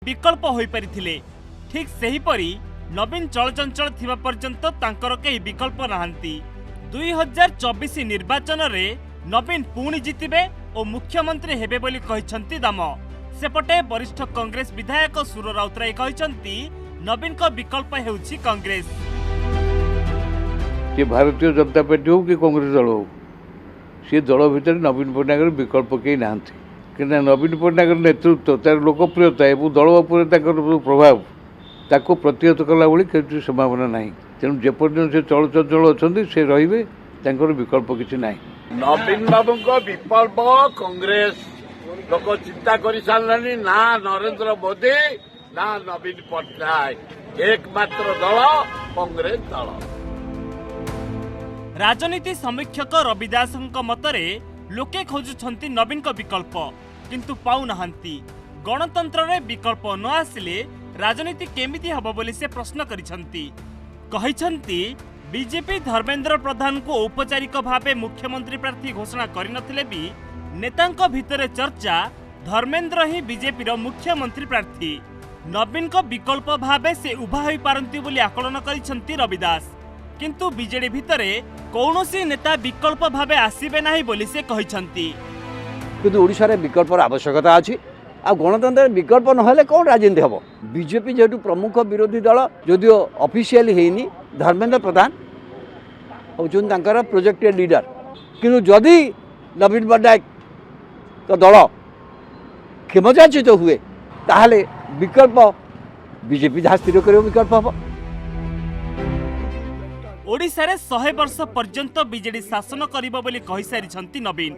विकल्प होई परिथिले। ठीक सेहीपरि नवीन चलचंचल थिबा पर्यंत तांकर केही विकल्प नाहांती। 2024 निर्वाचन रे नवीन पुणी जितिबे और मुख्यमंत्री हेबे बोली कहिसंती दाम। सेपटे वरिष्ठ कांग्रेस विधायक सुर राउतराय कहिसंती नवीन को विकल्प हेउछि कांग्रेस। ये भारतीय जनता पार्टी हो कि कांग्रेस दल हो सी दल भितर नवीन पट्टनायक विकल्प कहीं ना कि नवीन पट्टनायक नेतृत्व तार लोकप्रियता और दल उपर प्रभाव ताको प्रतिहत कला भली किसी संभावना ना। तेणु जेपर्यंत से चलचंचल अच्छा से रे विकल्प किसी ना। नवीन बाबू को विकल्प कांग्रेस लोक चिंता कर सारे ना नरेंद्र मोदी ना नवीन पट्टनायक एकमात्र दल कांग्रेस दल। राजनीति समीक्षक रविदास मतरे लोके खोजुछंती नवीन को विकल्प किंतु पाउ नाहंती। गणतंत्र रे विकल्प न आसिले राजनीति केमिति हबो बोली से प्रश्न करिसंती। कहिसंती बीजेपी धर्मेंद्र प्रधान को औपचारिक भावे मुख्यमंत्री प्रार्थी घोषणा करिनथिले भी नेतांको भितरे चर्चा धर्मेंद्र ही बीजेपी रो मुख्यमंत्री प्रार्थी। नवीन को विकल्प भावे से उभा होई पारंती बोली आकलन करिसंती रविदास। किंतु बीजेडी भितरे कौनसी नेता विकल्प भावे आसीबे नाही बोली से कहिसंती। किंतु ओडिशा रे विकल्पर आवश्यकता अछि। आ गणतंत्र विकल्प नहले कौन राजनीति हम। बीजेपी जेहेतु प्रमुख विरोधी दल जदिओ ऑफिशियली हेनी धर्मेंद्र प्रधान होचुन तांकर प्रोजेक्टेड लीडर किंतु जदि नवीन पट्टनायक तो दल क्षमताच्युत हुए ताहले विकल्प बीजेपी जहाँ स्थिर कर विकल्प हम। ओडिशा रे 100 वर्ष पर्यंत बीजेडी शासन करिबो बोली कहि सारिछंती नवीन।